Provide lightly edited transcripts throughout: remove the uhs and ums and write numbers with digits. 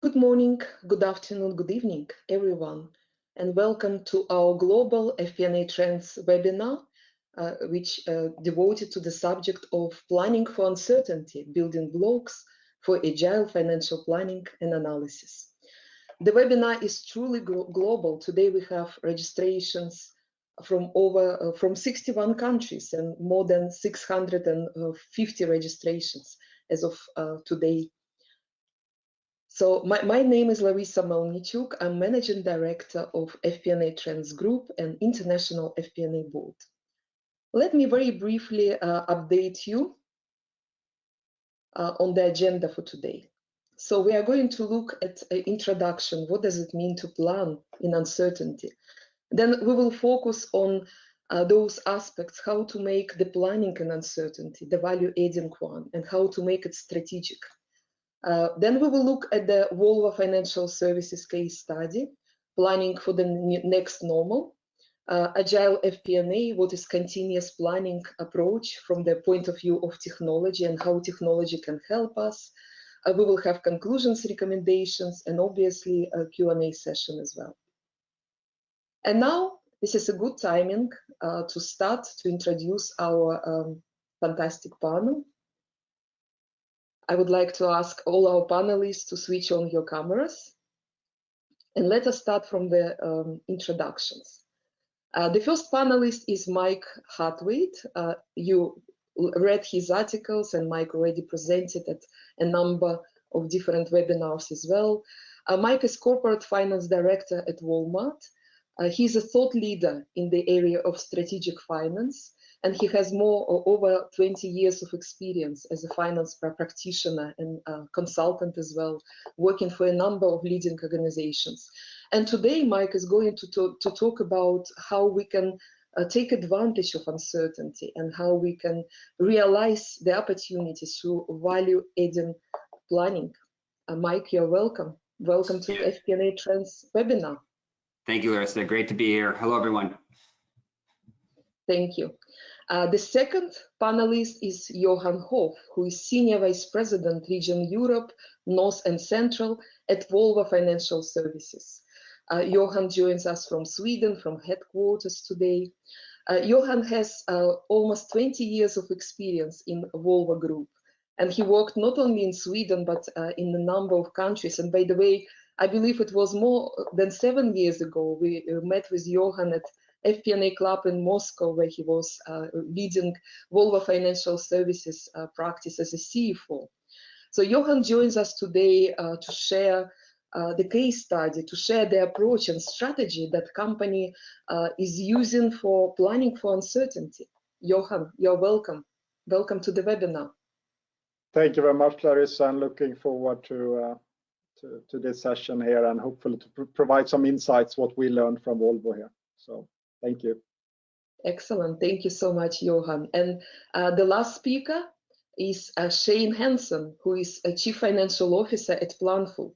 Good morning, good afternoon, good evening, everyone, and welcome to our Global FP&A Trends webinar, which devoted to the subject of planning for uncertainty, building blocks for agile financial planning and analysis. The webinar is truly global. Today we have registrations from 61 countries and more than 650 registrations as of today. So my name is Larissa Melnichuk. I'm Managing Director of FP&A Trends Group and International FP&A Board. Let me very briefly update you on the agenda for today. So we are going to look at an introduction. What does it mean to plan in uncertainty? Then we will focus on those aspects, how to make the planning in uncertainty, the value-adding one, and how to make it strategic. Then we will look at the Volvo Financial Services case study, planning for the next normal, Agile FP&A, what is continuous planning approach from the point of view of technology and how technology can help us. We will have conclusions, recommendations, and obviously a Q&A session as well. And now, this is a good timing to start to introduce our fantastic panel. I would like to ask all our panelists to switch on your cameras. And let us start from the introductions. The first panelist is Mike Hartwait. You read his articles, and Mike already presented at a number of different webinars as well. Mike is Corporate Finance Director at Walmart. He's a thought leader in the area of strategic finance, and he has over 20 years of experience as a finance practitioner and consultant as well, working for a number of leading organizations. And today, Mike is going to talk about how we can take advantage of uncertainty and how we can realize the opportunities through value-adding planning. Mike, you're welcome. Welcome to FP&A Trends webinar. Thank you, Larissa. Great to be here. Hello, everyone. Thank you. The second panelist is Johan Hoff, who is Senior Vice President, Region Europe, North and Central at Volvo Financial Services. Johan joins us from Sweden, from headquarters today. Johan has almost 20 years of experience in Volvo Group, and he worked not only in Sweden, but in a number of countries. And by the way, I believe it was more than 7 years ago, we met with Johan at FP&A Club in Moscow, where he was leading Volvo Financial Services practice as a CFO. So Johan joins us today to share the case study, to share the approach and strategy that company is using for planning for uncertainty. Johan, you're welcome. Welcome to the webinar. Thank you very much, Larissa. I'm looking forward to this session here and hopefully to provide some insights what we learned from Volvo here. So thank you. Excellent. Thank you so much, Johan. And the last speaker is Shane Hansen, who is a Chief Financial Officer at Planful.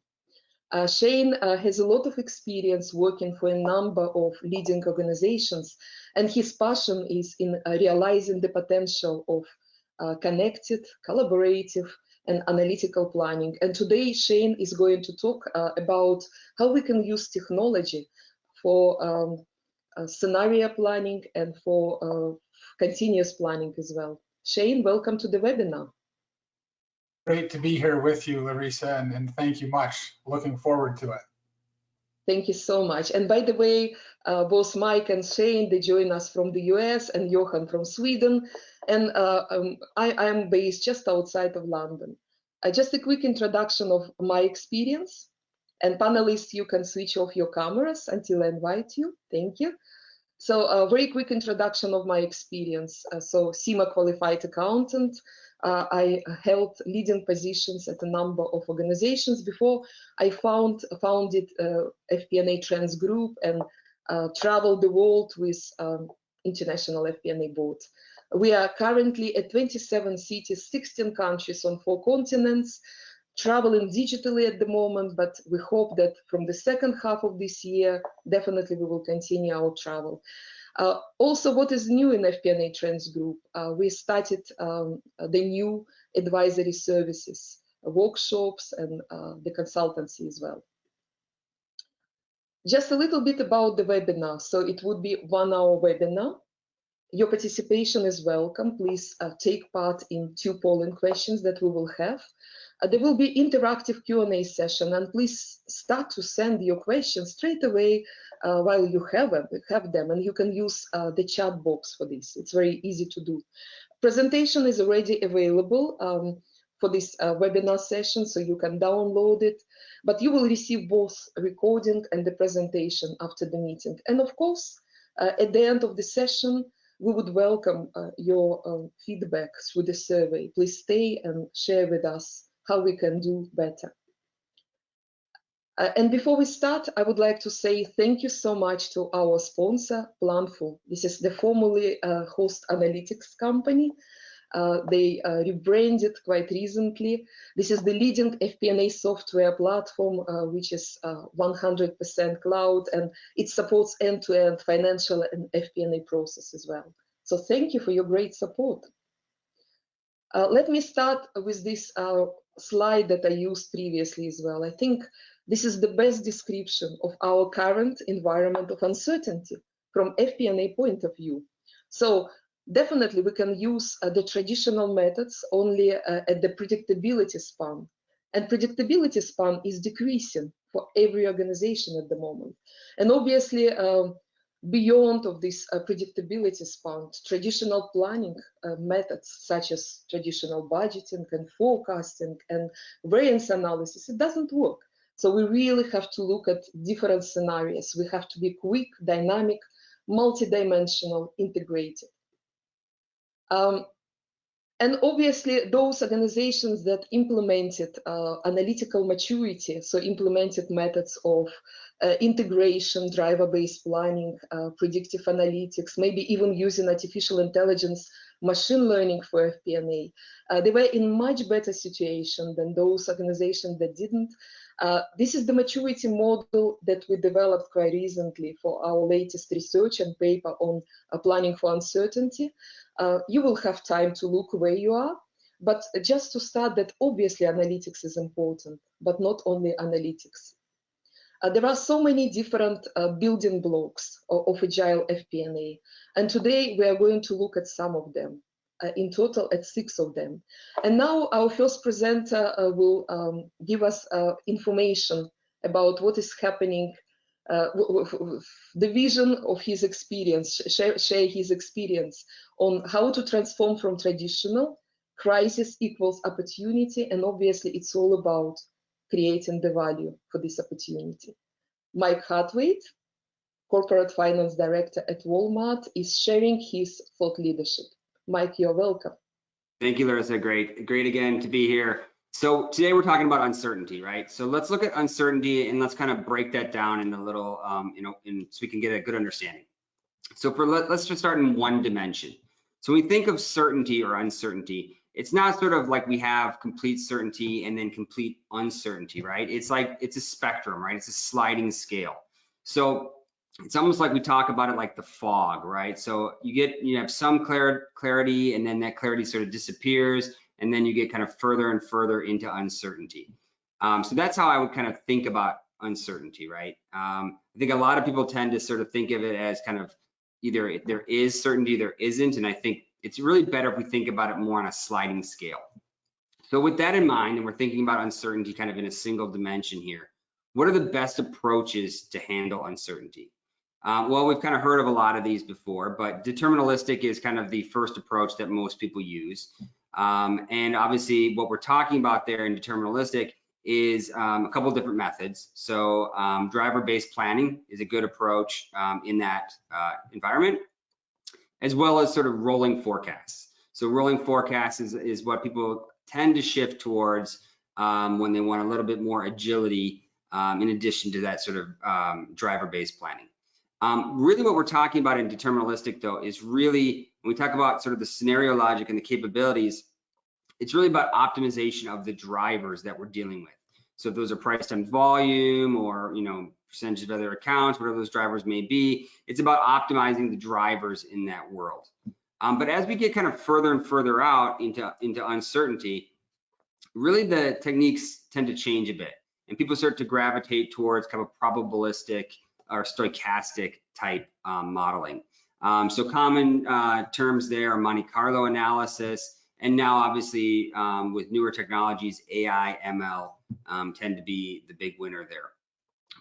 Shane has a lot of experience working for a number of leading organizations, and his passion is in realizing the potential of connected, collaborative, and analytical planning. And today, Shane is going to talk about how we can use technology for scenario planning and for continuous planning as well. Shane, welcome to the webinar. Great to be here with you, Larissa, and thank you much. Looking forward to it. Thank you so much. And by the way, both Mike and Shane, they join us from the US, and Johan from Sweden. And I'm based just outside of London. Just a quick introduction of my experience. And panelists, you can switch off your cameras until I invite you. Thank you. So a very quick introduction of my experience. So CIMA qualified accountant. I held leading positions at a number of organizations before I founded FP&A Trends Group and traveled the world with International FP&A Board. We are currently at 27 cities, 16 countries on 4 continents, traveling digitally at the moment, but we hope that from the second half of this year, definitely we will continue our travel. Also, what is new in FP&A Trends Group? We started the new advisory services workshops and the consultancy as well. Just a little bit about the webinar. So it would be 1-hour webinar. Your participation is welcome. Please take part in 2 polling questions that we will have. There will be interactive Q&A session, and please start to send your questions straight away while you have them, and you can use the chat box for this. It's very easy to do. Presentation is already available for this webinar session, so you can download it, but you will receive both recording and the presentation after the meeting. And of course, at the end of the session, we would welcome your feedback through the survey. Please stay and share with us how we can do better. And before we start, I would like to say thank you so much to our sponsor, Planful. This is the formerly host analytics company. They rebranded quite recently. This is the leading FP&A software platform, which is 100% cloud, and it supports end-to-end financial and FP&A process as well. So thank you for your great support. Let me start with this slide that I used previously as well. I think this is the best description of our current environment of uncertainty from FP&A point of view. So definitely we can use the traditional methods only at the predictability span. And predictability span is decreasing for every organization at the moment. And obviously, beyond of this predictability span, traditional planning methods such as traditional budgeting and forecasting and variance analysis, it doesn't work. So we really have to look at different scenarios. We have to be quick, dynamic, multidimensional, integrated. And obviously, those organizations that implemented analytical maturity, so implemented methods of integration, driver-based planning, predictive analytics, maybe even using artificial intelligence, machine learning for FP&A, they were in much better situation than those organizations that didn't. This is the maturity model that we developed quite recently for our latest research and paper on planning for uncertainty. You will have time to look where you are, but just to start that obviously analytics is important, but not only analytics. There are so many different building blocks of Agile FP&A, and today we are going to look at some of them, in total at 6 of them. And now our first presenter will give us information about what is happening, the vision of his experience, share his experience on how to transform from traditional, crisis equals opportunity, and obviously it's all about creating the value for this opportunity. Mike Hartwait, Corporate Finance Director at Walmart, is sharing his thought leadership. Mike, you're welcome. Thank you, Larissa. Great again to be here. So today we're talking about uncertainty, right? So let's look at uncertainty and let's kind of break that down in a little, so we can get a good understanding. So let's just start in one dimension. So when we think of certainty or uncertainty, it's not sort of like we have complete certainty and then complete uncertainty, right? It's like, it's a spectrum, right? It's a sliding scale. So it's almost like we talk about it like the fog, right? So you have some clarity and then that clarity sort of disappears and then you get kind of further and further into uncertainty. So that's how I would kind of think about uncertainty, right? I think a lot of people tend to sort of think of it as kind of either there is certainty, there isn't, and I think it's really better if we think about it more on a sliding scale. So with that in mind, and we're thinking about uncertainty kind of in a single dimension here, what are the best approaches to handle uncertainty? Well, we've kind of heard of a lot of these before, but deterministic is kind of the first approach that most people use. And obviously what we're talking about there in deterministic is a couple of different methods. So driver-based planning is a good approach in that environment, as well as sort of rolling forecasts. So rolling forecasts is what people tend to shift towards when they want a little bit more agility in addition to that sort of driver-based planning. Really what we're talking about in deterministic though is really, when we talk about sort of the scenario logic and the capabilities, it's really about optimization of the drivers that we're dealing with. So if those are price times volume or, percentage of other accounts, whatever those drivers may be, it's about optimizing the drivers in that world. But as we get kind of further and further out into uncertainty, really the techniques tend to change a bit, and people start to gravitate towards kind of probabilistic or stochastic type modeling. So common terms there are Monte Carlo analysis, and now obviously with newer technologies, AI, ML tend to be the big winner there.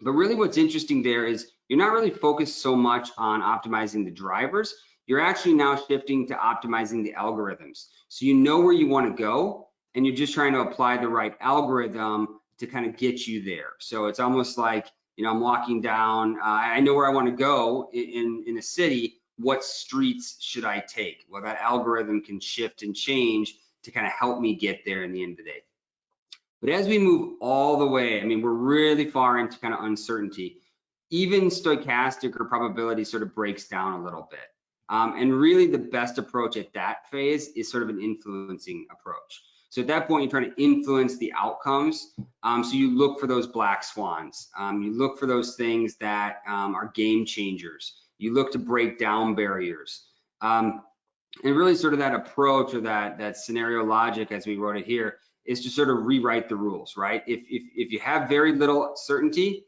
But really what's interesting there is you're not really focused so much on optimizing the drivers. You're actually now shifting to optimizing the algorithms. So you know where you want to go, and you're just trying to apply the right algorithm to kind of get you there. So it's almost like, you know, I'm walking down, I know where I want to go in a city. What streets should I take? Well, that algorithm can shift and change to kind of help me get there in the end of the day. But as we move all the way, I mean, we're really far into kind of uncertainty. Even stochastic or probability sort of breaks down a little bit. And really the best approach at that phase is sort of an influencing approach. So at that point, you're trying to influence the outcomes. So you look for those black swans. You look for those things that are game changers. You look to break down barriers. And really sort of that approach or that scenario logic, as we wrote it here, is to sort of rewrite the rules, right? If you have very little certainty,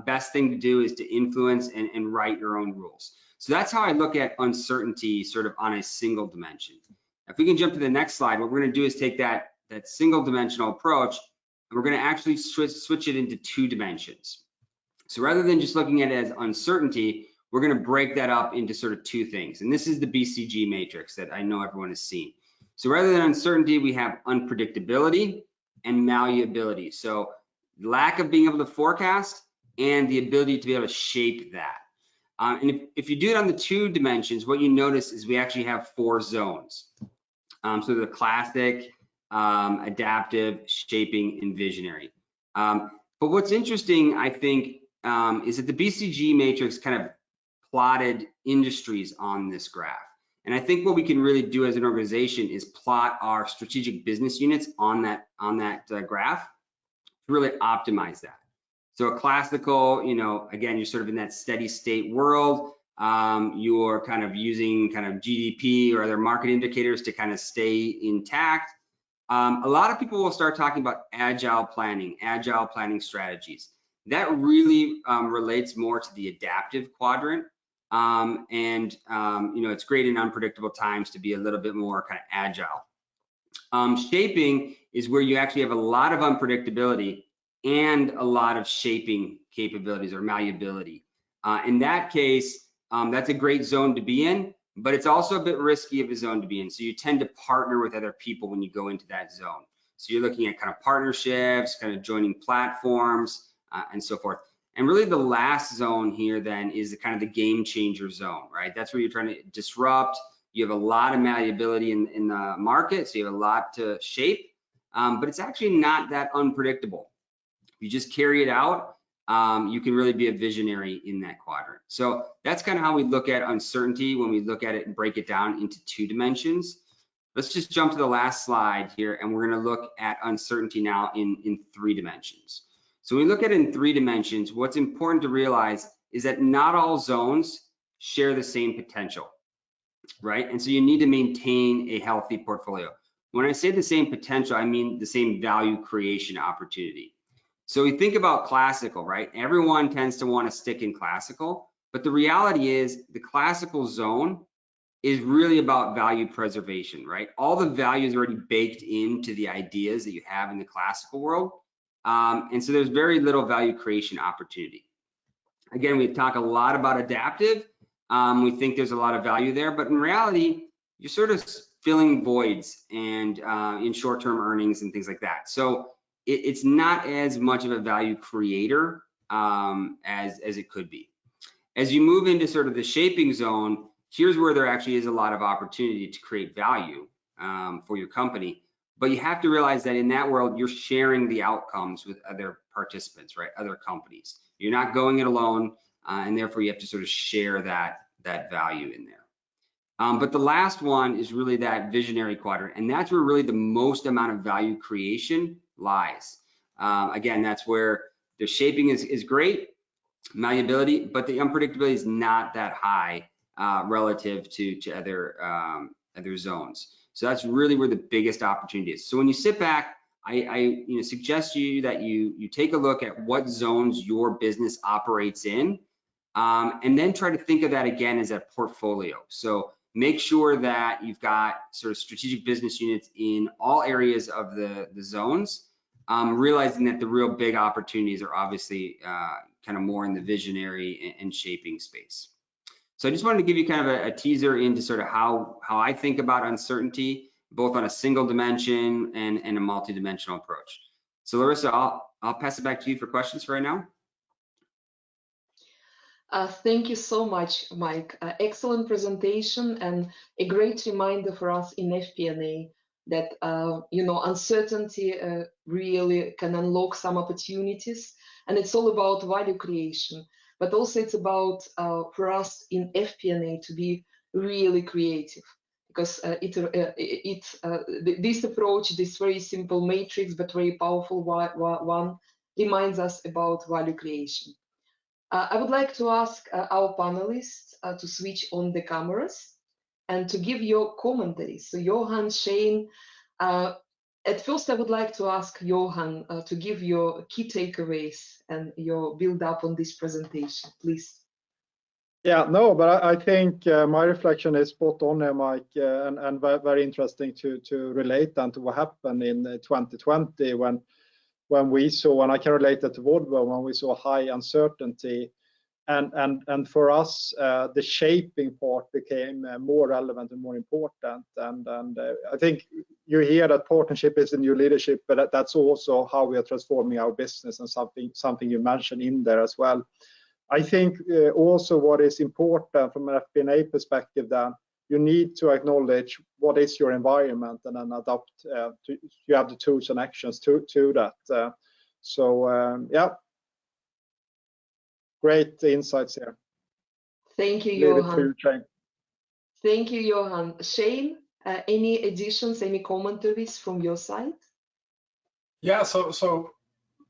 best thing to do is to influence and write your own rules. So that's how I look at uncertainty sort of on a single dimension. If we can jump to the next slide, what we're going to do is take that single dimensional approach, and we're going to actually switch it into 2 dimensions. So rather than just looking at it as uncertainty, we're going to break that up into sort of 2 things. And this is the BCG matrix that I know everyone has seen. So rather than uncertainty, we have unpredictability and malleability. So lack of being able to forecast and the ability to be able to shape that. And if you do it on the 2 dimensions, what you notice is we actually have 4 zones. So the classic, adaptive, shaping, and visionary. But what's interesting, I think, is that the BCG matrix kind of plotted industries on this graph. And I think what we can really do as an organization is plot our strategic business units on that graph to really optimize that. So a classical, you know, again, you're sort of in that steady state world. You're kind of using kind of GDP or other market indicators to kind of stay intact. A lot of people will start talking about agile planning strategies. That really relates more to the adaptive quadrant. You know, it's great in unpredictable times to be a little bit more kind of agile. Shaping is where you actually have a lot of unpredictability and a lot of shaping capabilities or malleability. In that case, that's a great zone to be in, but it's also a bit risky of a zone to be in. So you tend to partner with other people when you go into that zone. So you're looking at kind of partnerships, kind of joining platforms, and so forth. And really the last zone here then is the kind of the game changer zone, right? That's where you're trying to disrupt. You have a lot of malleability in the market, so you have a lot to shape, but it's actually not that unpredictable. If you just carry it out, you can really be a visionary in that quadrant. So that's kind of how we look at uncertainty when we look at it and break it down into 2 dimensions. Let's just jump to the last slide here, and we're going to look at uncertainty now in 3 dimensions. So when we look at it in 3 dimensions, what's important to realize is that not all zones share the same potential, right? And so you need to maintain a healthy portfolio. When I say the same potential, I mean the same value creation opportunity. So we think about classical, right? Everyone tends to want to stick in classical, but the reality is the classical zone is really about value preservation, right? All the value is already baked into the ideas that you have in the classical world. And so there's very little value creation opportunity. Again, we talk a lot about adaptive. We think there's a lot of value there, but in reality, you're sort of filling voids and in short-term earnings and things like that. So it's not as much of a value creator as it could be. As you move into sort of the shaping zone, here's where there actually is a lot of opportunity to create value for your company. But you have to realize that in that world, you're sharing the outcomes with other participants, right? Other companies. You're not going it alone, and therefore you have to sort of share that value in there. But the last one is really that visionary quadrant, and that's where really the most amount of value creation lies. Again, that's where the shaping is great, malleability, but the unpredictability is not that high relative to other zones. So that's really where the biggest opportunity is. So when you sit back, I suggest you that you take a look at what zones your business operates in, and then try to think of that again as a portfolio. So make sure that you've got sort of strategic business units in all areas of the zones, realizing that the real big opportunities are obviously kind of more in the visionary and shaping space. So I just wanted to give you kind of a teaser into sort of how I think about uncertainty, both on a single dimension and a multi-dimensional approach. So Larissa, I'll pass it back to you for questions for right now. Thank you so much, Mike. Excellent presentation and a great reminder for us in FP&A that uncertainty really can unlock some opportunities, and it's all about value creation. But also it's about for us in FP&A to be really creative, because this approach, this very simple matrix but very powerful one, reminds us about value creation. I would like to ask our panelists to switch on the cameras and to give your commentaries. So Johan, Shane, at first I would like to ask Johan to give your key takeaways and your build up on this presentation, please. Yeah, no, but I think my reflection is spot on there, Mike, and very interesting to relate then to what happened in 2020 when we saw, and I can relate that to Volvo, when we saw high uncertainty, and for us the shaping part became more relevant and more important, and I think you hear that partnership is the new leadership, but that's also how we are transforming our business, and something you mentioned in there as well. I think also what is important from an FP&A perspective, then you need to acknowledge what is your environment and then adapt you have the tools and actions to that. Yeah, great insights here. Thank you, Johan. Thank you, Johan. Shane, any additions, any commentaries from your side? Yeah, so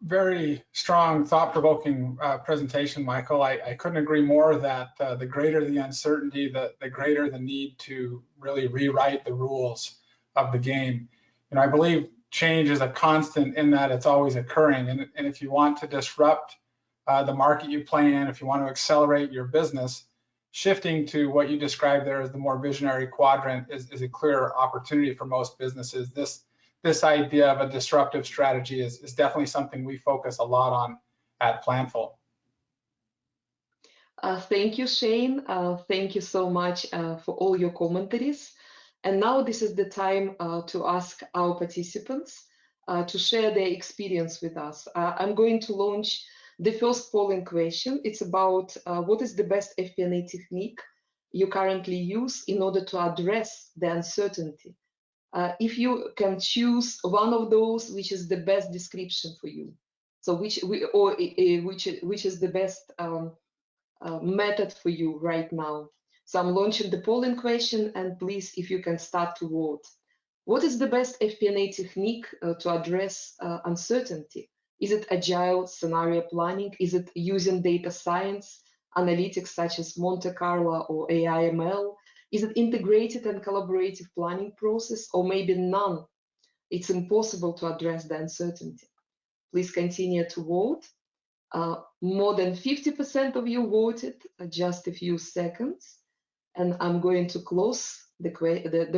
very strong, thought-provoking presentation, Michael. I couldn't agree more that the greater the uncertainty, the greater the need to really rewrite the rules of the game. And I believe change is a constant in that it's always occurring. And if you want to disrupt the market you play in, if you want to accelerate your business, shifting to what you described there as the more visionary quadrant is a clear opportunity for most businesses. This idea of a disruptive strategy is definitely something we focus a lot on at Planful. Thank you, Shane. Thank you so much for all your commentaries. And now this is the time to ask our participants to share their experience with us. I'm going to launch the first polling question. It's about what is the best FP&A technique you currently use in order to address the uncertainty. If you can choose one of those, which is the best description for you, so which is the best method for you right now. So I'm launching the polling question, and please, if you can start to vote. What is the best FP&A technique to address uncertainty? Is it agile scenario planning? Is it using data science, analytics such as Monte Carlo or AI/ML? Is it integrated and collaborative planning process, or maybe none? It's impossible to address the uncertainty. Please continue to vote. More than 50% of you voted, just a few seconds. And I'm going to close the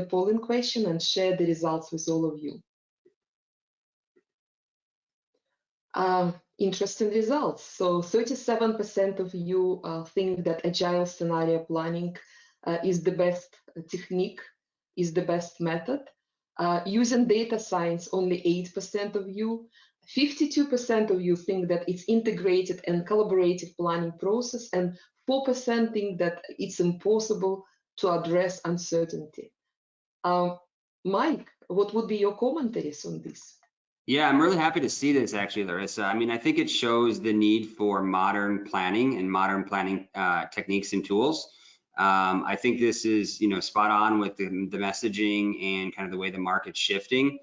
polling question and share the results with all of you. Interesting results. So 37% of you think that agile scenario planning is the best technique, is the best method. Using data science, only 8% of you. 52% of you think that it's integrated and collaborative planning process, and 4% think that it's impossible to address uncertainty. Mike, what would be your commentaries on this? Yeah, I'm really happy to see this actually, Larissa. I mean, I think it shows the need for modern planning and modern planning techniques and tools. I think this is, spot on with the messaging and kind of the way the market's shifting.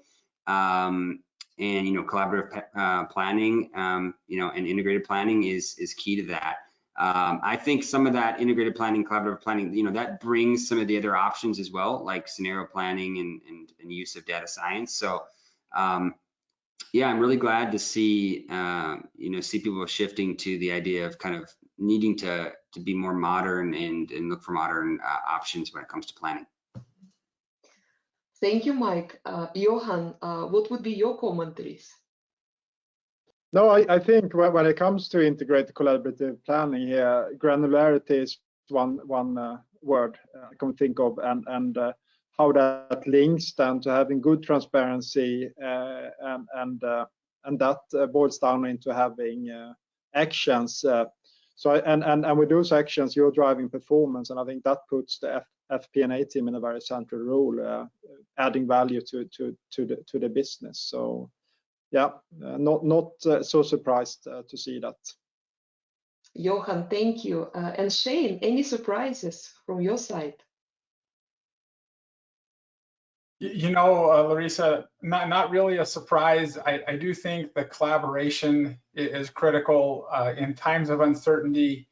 And, collaborative planning, and integrated planning is key to that. I think some of that integrated planning, collaborative planning, you know, that brings some of the other options as well, like scenario planning and use of data science. So yeah, I'm really glad to see, you know, see people shifting to the idea of kind of needing to be more modern and look for modern options when it comes to planning. Thank you, Mike. Johan, what would be your commentaries? No, I think when it comes to integrated collaborative planning here, granularity is one word I can think of, and how that links then to having good transparency, and that boils down into having actions. And with those actions, you're driving performance, and I think that puts the FP&A team in a very central role, adding value to the business. So yeah, not so surprised to see that. Johan, thank you. And Shane, any surprises from your side? You know, Larissa, not really a surprise. I do think the collaboration is critical in times of uncertainty.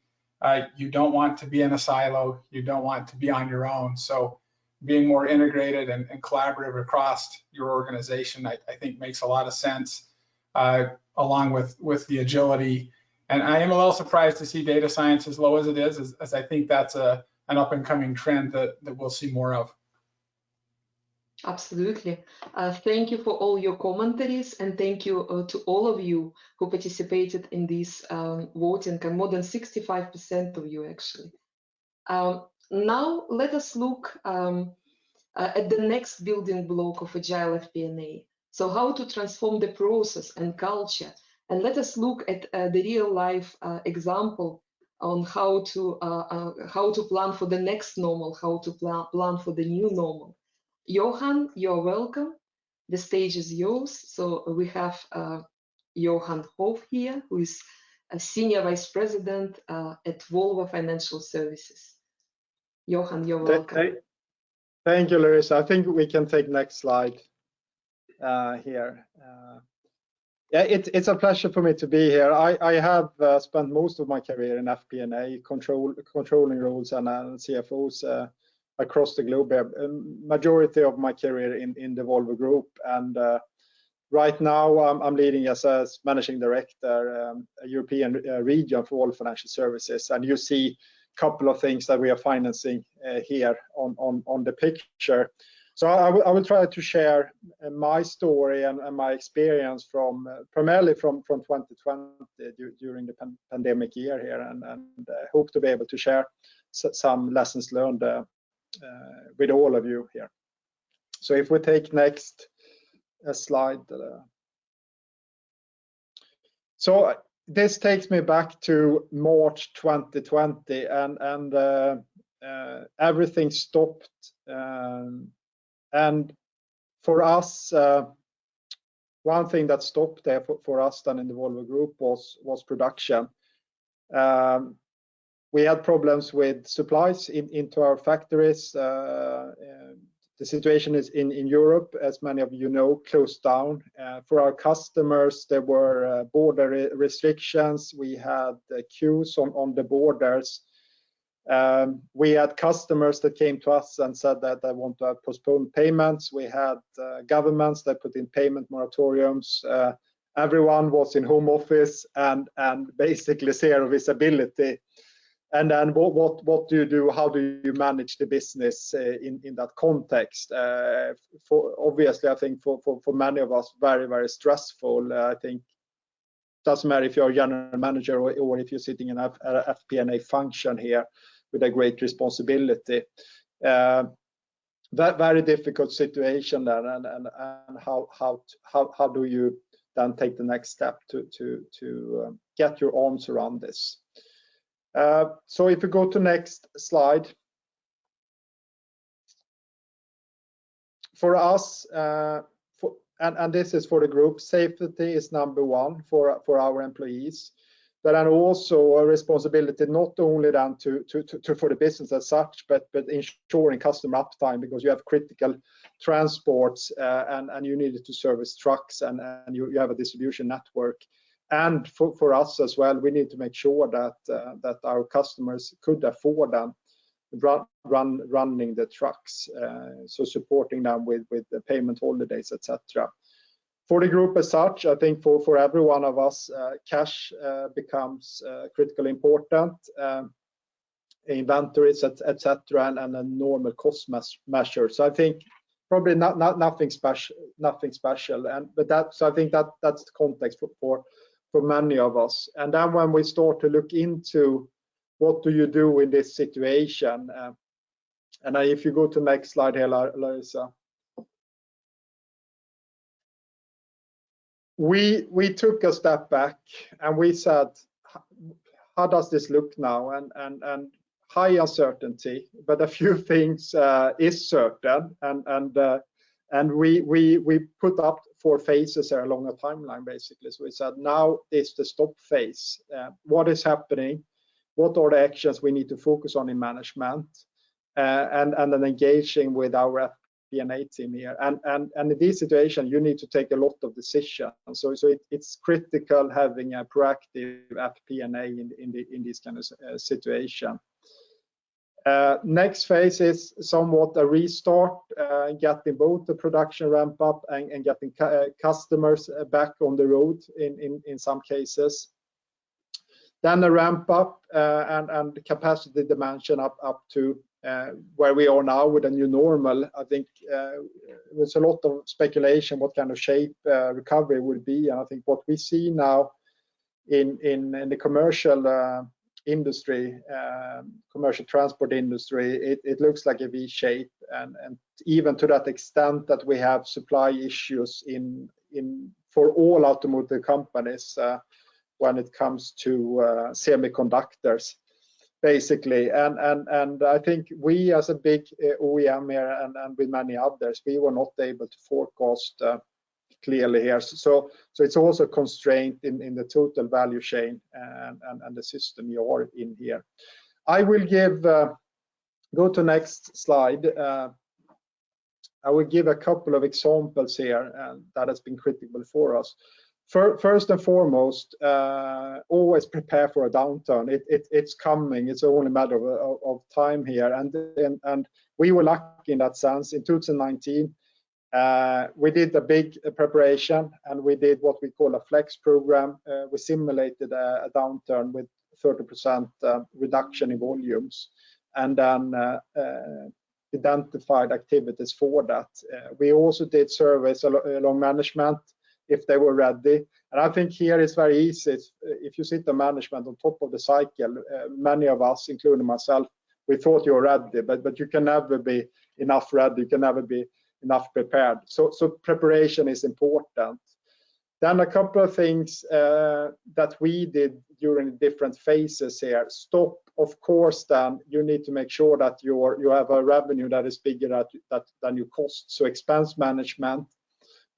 You don't want to be in a silo. You don't want to be on your own. So being more integrated and collaborative across your organization, I think makes a lot of sense, along with the agility. And I am a little surprised to see data science as low as it is, as I think that's an up and coming trend that we'll see more of. Absolutely. Thank you for all your commentaries, and thank you to all of you who participated in this voting, and more than 65% of you actually. Now let us look at the next building block of Agile FP&A. So how to transform the process and culture, and let us look at the real life example on how to plan for the next normal, how to plan for the new normal. Johan, you're welcome. The stage is yours. So we have Johan Hof here, who is a Senior Vice President at Volvo Financial Services. Johan, you're welcome. Thank you, Larissa. I think we can take next slide here. Yeah, it's a pleasure for me to be here. I have spent most of my career in FP&A, controlling roles and CFOs across the globe. Majority of my career in the Volvo Group, and right now I'm leading as managing director a European region for all financial services. And you see a couple of things that we are financing here on the picture. So I will try to share my story and my experience from primarily from 2020 during the pandemic year here, and hope to be able to share some lessons learned with all of you here. So if we take next slide. So this takes me back to March 2020, and everything stopped. And for us, one thing that stopped there for us then in the Volvo Group was production. We had problems with supplies into our factories. The situation is in Europe, as many of you know, closed down. For our customers, there were border restrictions. We had queues on the borders. We had customers that came to us and said that they want to postpone payments. We had governments that put in payment moratoriums. Everyone was in home office and basically zero visibility. And then what do you do? How do you manage the business in that context? Obviously, I think for many of us, very, very stressful. I think it doesn't matter if you're a general manager or if you're sitting in an FP&A function here with a great responsibility. That very difficult situation then, and how do you then take the next step to get your arms around this? So if you go to next slide. For us, and this is for the group, safety is number one for our employees, but then also a responsibility not only then for the business as such, but ensuring customer uptime, because you have critical transports and you needed to service trucks and you have a distribution network. And for us as well, we need to make sure that our customers could afford them running the trucks, so supporting them with the payment holidays, etc. For the group as such, I think for every one of us, cash becomes critically important, inventories, etc., and a normal cost measure. So I think probably nothing special, so I think that's the context for many of us. And then when we start to look into what do you do in this situation, and if you go to the next slide here, Larissa. We took a step back and we said, how does this look now? And high uncertainty, but a few things is certain, and we put up 4 phases there along a timeline basically. So we said now is the stop phase. What is happening? What are the actions we need to focus on in management? And then engaging with our FP&A team here. And in this situation, you need to take a lot of decisions. So it's critical having a proactive FP&A in this kind of situation. Next phase is somewhat a restart, getting both the production ramp up and getting customers back on the road in some cases. Then a ramp up and capacity dimension up to where we are now with a new normal. I think there's a lot of speculation what kind of shape recovery will be, and I think what we see now in the commercial industry, commercial transport industry, it looks like a V shape, and even to that extent that we have supply issues for all automotive companies when it comes to semiconductors, basically. And I think we as a big OEM here and with many others, we were not able to forecast clearly here. So it's also a constraint in the total value chain and the system you are in here. I will go to next slide. I will give a couple of examples here that has been critical for us. First and foremost, always prepare for a downturn. It's coming. It's only a matter of time here. And we were lucky in that sense. In 2019, we did a big preparation, and we did what we call a flex program. We simulated a downturn with 30% reduction in volumes, and then identified activities for that. We also did surveys along management if they were ready. And I think here it's very easy. If you sit the management on top of the cycle, many of us, including myself, we thought you were ready, but you can never be enough ready. You can never be enough prepared. So preparation is important. Then a couple of things that we did during different phases here. Stop, of course, then you need to make sure that you have a revenue that is bigger than your cost. So expense management,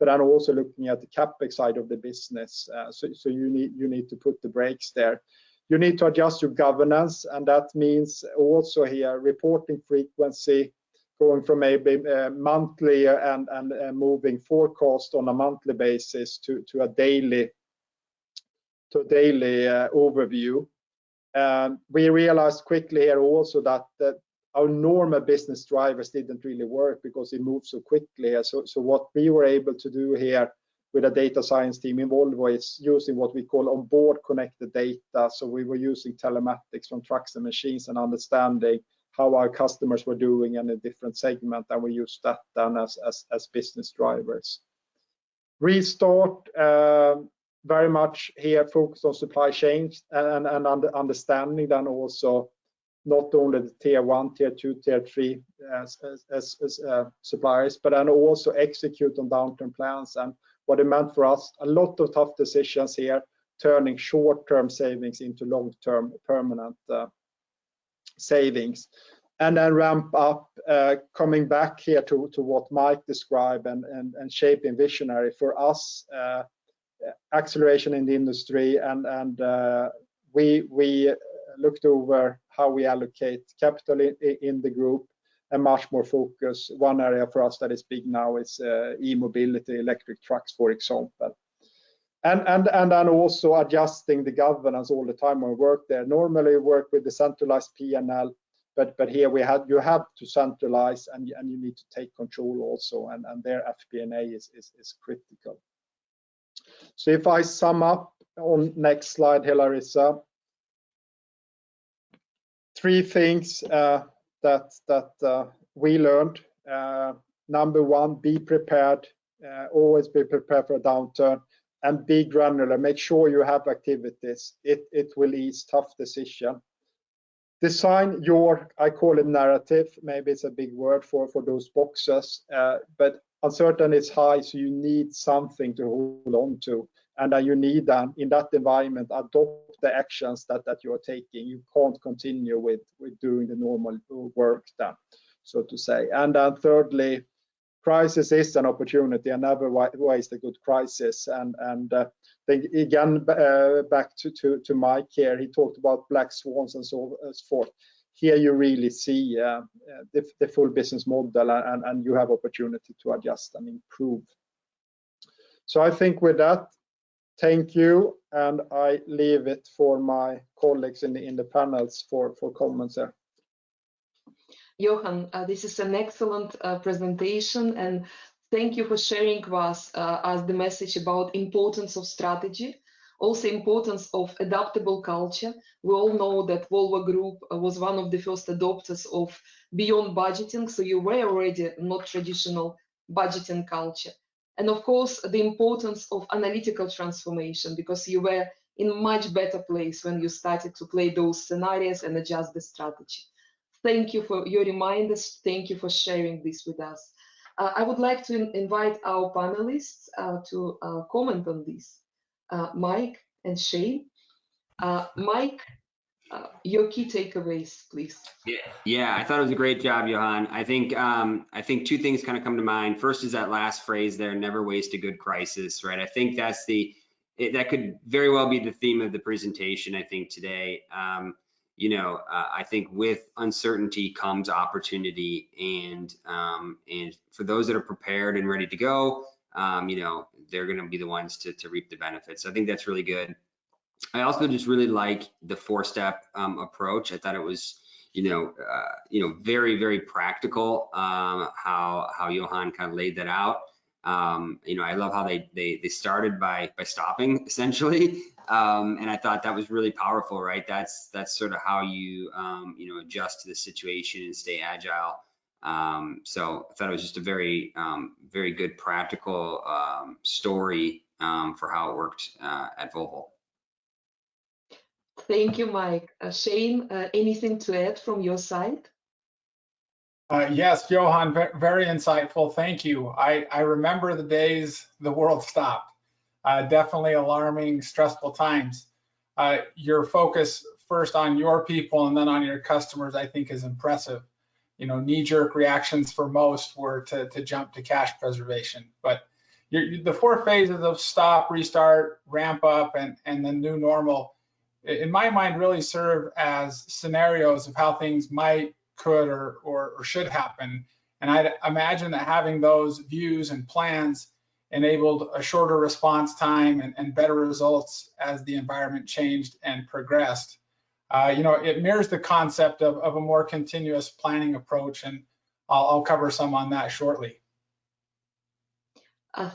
but then also looking at the CapEx side of the business. So you need to put the brakes there. You need to adjust your governance, and that means also here reporting frequency, going from maybe monthly and moving forecast on a monthly basis to a daily overview. We realized quickly here also that our normal business drivers didn't really work because it moved so quickly. So what we were able to do here with a data science team in Volvo is using what we call on-board connected data. So we were using telematics from trucks and machines and understanding how our customers were doing in a different segment, and we used that then as business drivers. Restart, very much here focused on supply chains and understanding then also not only the tier 1, tier 2, tier 3 as suppliers, but then also execute on downturn plans. And what it meant for us, a lot of tough decisions here, turning short-term savings into long-term permanent savings. And then ramp up, coming back here to what Mike described and shaping visionary for us, acceleration in the industry, and we looked over how we allocate capital in the group and much more focus. One area for us that is big now is e-mobility, electric trucks, for example. And then also adjusting the governance all the time when we work there. Normally we work with the centralized P&L, but here you have to centralize and you need to take control also, and their FP&A is critical. So if I sum up on next slide here, Larissa, 3 things that we learned. Number 1, be prepared, always be prepared for a downturn, and be granular. Make sure you have activities. It will ease tough decision. Design your, I call it narrative, maybe it's a big word for those boxes, but uncertainty is high, so you need something to hold on to, and then you need in that environment adopt the actions that you are taking. You can't continue with doing the normal work then, so to say. And then thirdly, crisis is an opportunity, and never waste a good crisis. And again, back to Mike here, he talked about black swans and so forth. Here you really see the full business model, and you have opportunity to adjust and improve. So I think with that, thank you, and I leave it for my colleagues in the panels for comments there. Johan, this is an excellent presentation, and thank you for sharing with us the message about importance of strategy, also importance of adaptable culture. We all know that Volvo Group was one of the first adopters of beyond budgeting, so you were already not traditional budgeting culture. And of course, the importance of analytical transformation, because you were in a much better place when you started to play those scenarios and adjust the strategy. Thank you for your reminders. Thank you for sharing this with us. I would like to invite our panelists to comment on this. Mike and Shane. Mike, your key takeaways, please. Yeah, I thought it was a great job, Johan. I think 2 things kind of come to mind. First is that last phrase there, never waste a good crisis, right? I think that's that could very well be the theme of the presentation, I think, today. I think with uncertainty comes opportunity, and for those that are prepared and ready to go, they're going to be the ones to reap the benefits. So I think that's really good. I also just really like the 4-step approach. I thought it was, very, very practical, how Johan kind of laid that out. I love how they started by stopping, essentially, and I thought that was really powerful, right? That's sort of how you adjust to the situation and stay agile. So I thought it was just a very very good practical story for how it worked at Volvo. Thank you, Mike. Shane, anything to add from your side? Yes, Johan, very insightful. Thank you. I remember the days the world stopped. Definitely alarming, stressful times. Your focus first on your people and then on your customers, I think, is impressive. Knee-jerk reactions for most were to jump to cash preservation. But the 4 phases of stop, restart, ramp up, and the new normal, in my mind, really serve as scenarios of how things might, could, or should happen. And I imagine that having those views and plans enabled a shorter response time and better results as the environment changed and progressed. It mirrors the concept of a more continuous planning approach, and I'll cover some on that shortly.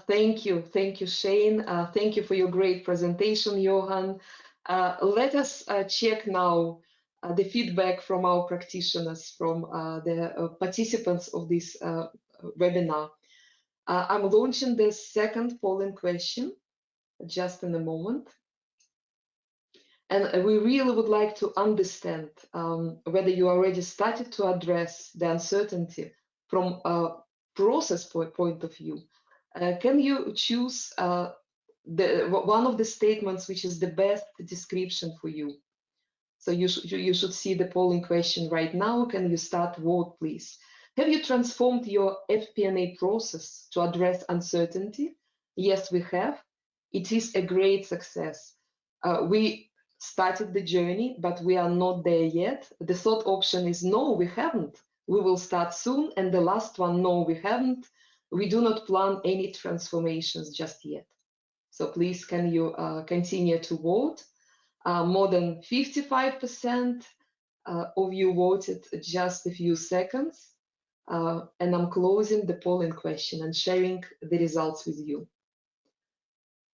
Thank you, Shane. Thank you for your great presentation, Johan. Let us check now the feedback from our practitioners, from the participants of this webinar. I'm launching the second polling question just in a moment. And we really would like to understand whether you already started to address the uncertainty from a process point of view. Can you choose one of the statements which is the best description for you? So you should see the polling question right now. Can you start vote, please? Have you transformed your FP&A process to address uncertainty? Yes, we have. It is a great success. We started the journey, but we are not there yet. The third option is no, we haven't. We will start soon. And the last one, no, we haven't. We do not plan any transformations just yet. So please, can you continue to vote? More than 55% of you voted just a few seconds. And I'm closing the polling question and sharing the results with you.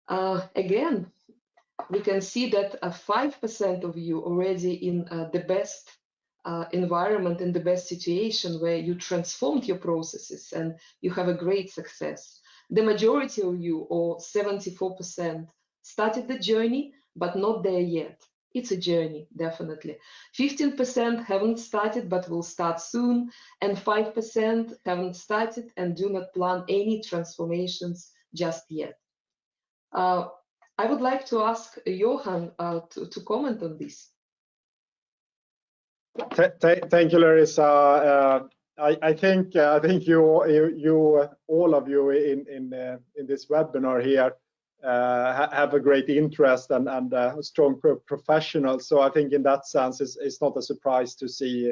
Again, we can see that 5% of you already in the best environment, in the best situation where you transformed your processes and you have a great success. The majority of you, or 74%, started the journey, but not there yet. It's a journey, definitely. 15% haven't started, but will start soon. And 5% haven't started and do not plan any transformations just yet. I would like to ask Johan to comment on this. Thank you, Larissa. I think you all of you in this webinar here have a great interest and strong professionals. So I think in that sense, it's not a surprise to see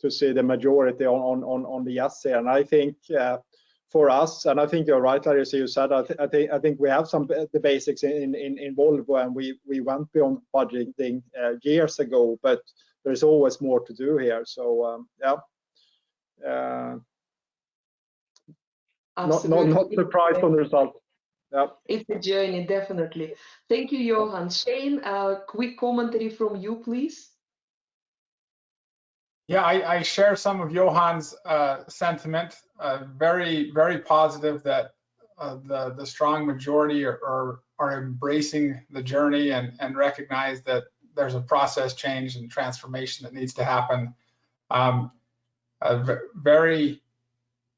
the majority on the yes here. And I think for us, and I think you're right, Larissa, you said, I think we have the basics in Volvo, and we went beyond budgeting years ago, but there's always more to do here. So yeah, not surprised on the result. Yeah. It's a journey, definitely. Thank you, Johan. Shane, quick commentary from you, please. Yeah, I share some of Johan's sentiment. Very, very positive that the strong majority are embracing the journey and recognize that there's a process change and transformation that needs to happen. Very,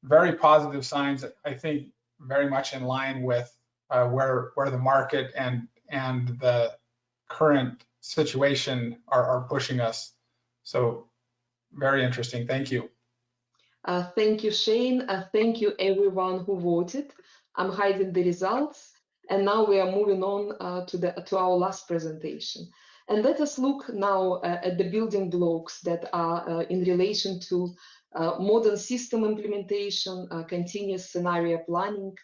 very positive signs. I think very much in line with where the market and the current situation are pushing us. So very interesting. Thank you. Thank you, Shane. Thank you, everyone who voted. I'm hiding the results. And now we are moving on to our last presentation. And let us look now at the building blocks that are in relation to modern system implementation, continuous scenario planning,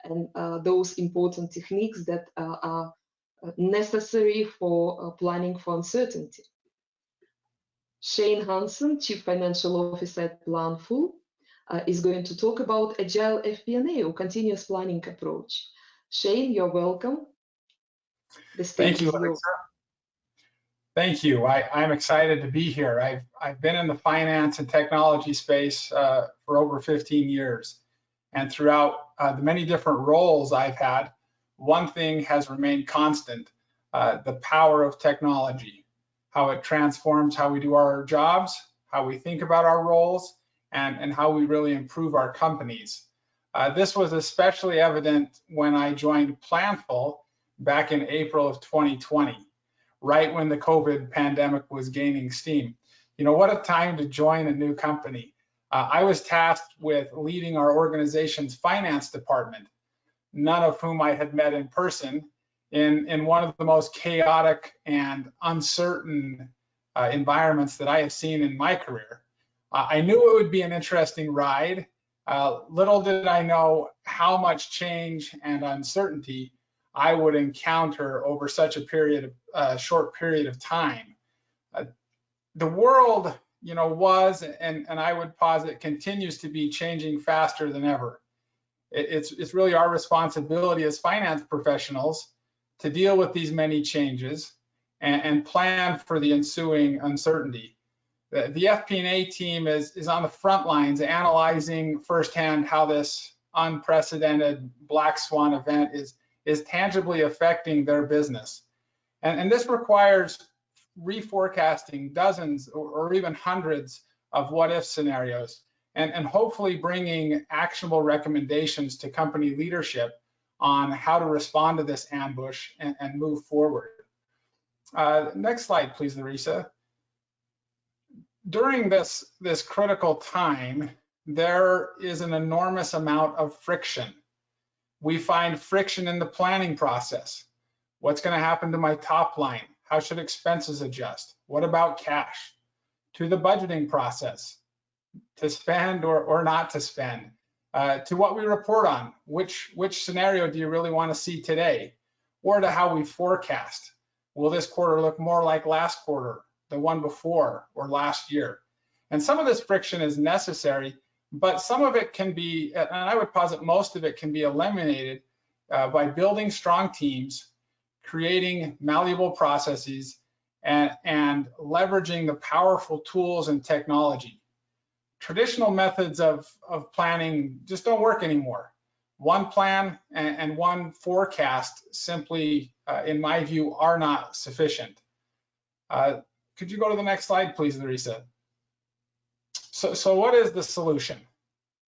and those important techniques that are necessary for planning for uncertainty. Shane Hansen, Chief Financial Officer at Planful, is going to talk about Agile FP&A, or continuous planning approach. Shane, you're welcome. The stage Thank you, is yours. Thank you. I'm excited to be here. I've been in the finance and technology space for over 15 years. And throughout the many different roles I've had, one thing has remained constant, the power of technology, how it transforms how we do our jobs, how we think about our roles, and how we really improve our companies. This was especially evident when I joined Planful back in April of 2020, right when the COVID pandemic was gaining steam. You know, what a time to join a new company. I was tasked with leading our organization's finance department, none of whom I had met in person, in one of the most chaotic and uncertain environments that I have seen in my career. I knew it would be an interesting ride. Little did I know how much change and uncertainty I would encounter over such a short period of time. The world, you know, was, and I would posit, continues to be changing faster than ever. It's really our responsibility as finance professionals to deal with these many changes and plan for the ensuing uncertainty. The FP&A team is on the front lines analyzing firsthand how this unprecedented black swan event is tangibly affecting their business. And this requires reforecasting dozens or even hundreds of what-if scenarios and hopefully bringing actionable recommendations to company leadership on how to respond to this ambush and move forward. Next slide, please, Larissa. During this critical time, there is an enormous amount of friction. We find friction in the planning process. What's going to happen to my top line? How should expenses adjust? What about cash? To the budgeting process, to spend or not to spend, to what we report on. Which scenario do you really want to see today? or to how we forecast. Will this quarter look more like last quarter, the one before, or last year? And some of this friction is necessary, but some of it can be, and I would posit most of it can be eliminated by building strong teams, creating malleable processes, and leveraging the powerful tools and technology. Traditional methods of planning just don't work anymore. One plan and one forecast simply, in my view, are not sufficient. Could you go to the next slide, please, Larissa? So what is the solution?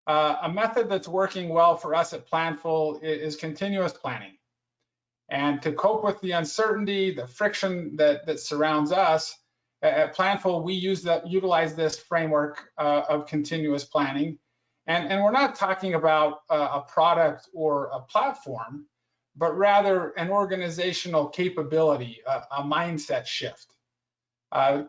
A method that's working well for us at Planful is continuous planning. And to cope with the uncertainty, the friction that surrounds us, at Planful, we utilize this framework of continuous planning. And we're not talking about a product or a platform, but rather an organizational capability, a mindset shift.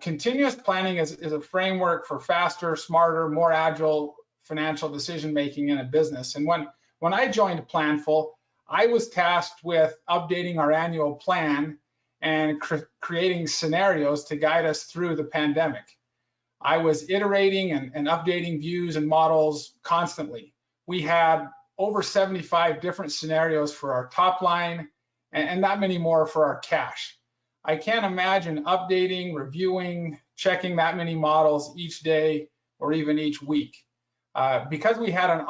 Continuous planning is a framework for faster, smarter, more agile financial decision-making in a business. And when I joined Planful, I was tasked with updating our annual plan and creating scenarios to guide us through the pandemic. I was iterating and updating views and models constantly. We had over 75 different scenarios for our top line and that many more for our cash. I can't imagine updating, reviewing, checking that many models each day or even each week. Because we had them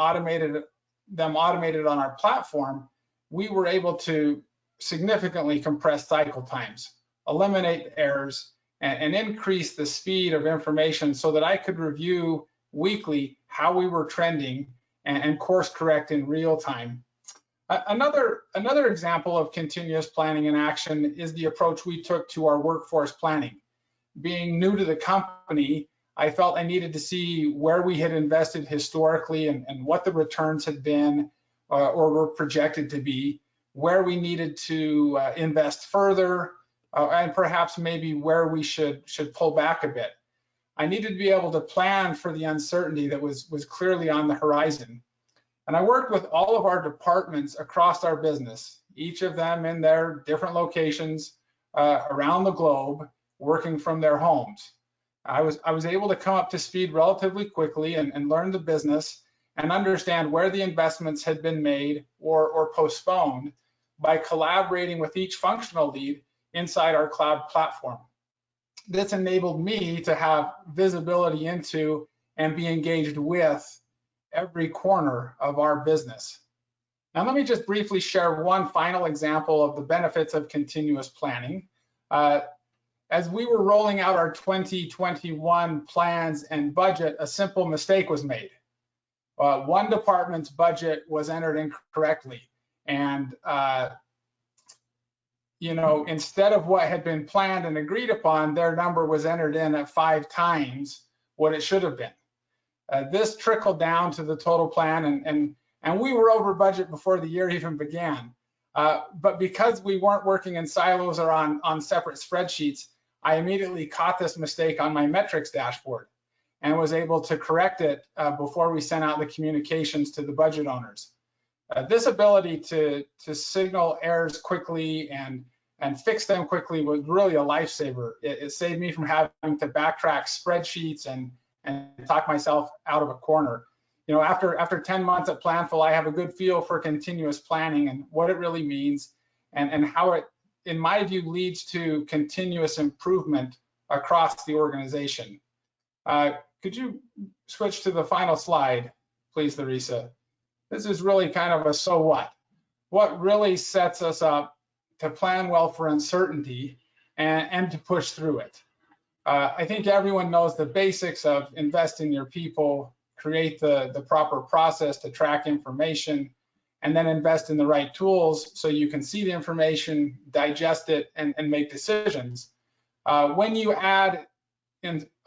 automated on our platform, we were able to significantly compress cycle times, eliminate errors, and increase the speed of information so that I could review weekly how we were trending and course correct in real time. Another example of continuous planning in action is the approach we took to our workforce planning. Being new to the company, I felt I needed to see where we had invested historically and what the returns had been or were projected to be, where we needed to invest further, and perhaps maybe where we should pull back a bit. I needed to be able to plan for the uncertainty that was clearly on the horizon. And I worked with all of our departments across our business, each of them in their different locations around the globe, working from their homes. I was able to come up to speed relatively quickly and learn the business and understand where the investments had been made or postponed by collaborating with each functional lead inside our cloud platform. This enabled me to have visibility into and be engaged with every corner of our business. Now, let me just briefly share one final example of the benefits of continuous planning. As we were rolling out our 2021 plans and budget, a simple mistake was made. One department's budget was entered incorrectly, and instead of what had been planned and agreed upon, their number was entered in at 5 times what it should have been. This trickled down to the total plan, and we were over budget before the year even began. But because we weren't working in silos or on separate spreadsheets, I immediately caught this mistake on my metrics dashboard and was able to correct it before we sent out the communications to the budget owners. This ability to signal errors quickly and fix them quickly was really a lifesaver. It saved me from having to backtrack spreadsheets and talk myself out of a corner. After 10 months at Planful, I have a good feel for continuous planning and what it really means and how it, in my view, leads to continuous improvement across the organization. Could you switch to the final slide, please, Larissa? This is really kind of a so what. What really sets us up to plan well for uncertainty and to push through it? I think everyone knows the basics of invest in your people, create the proper process to track information, and then invest in the right tools so you can see the information, digest it, and make decisions. When you add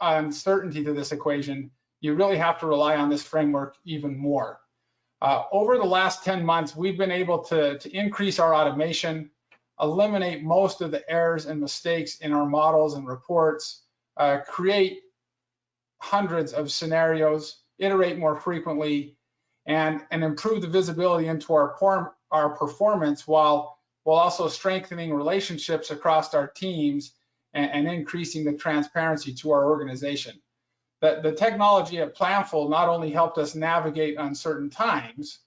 uncertainty to this equation, you really have to rely on this framework even more. Over the last 10 months, we've been able to increase our automation, eliminate most of the errors and mistakes in our models and reports, create hundreds of scenarios, iterate more frequently, and improve the visibility into our performance while while also strengthening relationships across our teams and increasing the transparency to our organization. The technology at Planful not only helped us navigate uncertain times,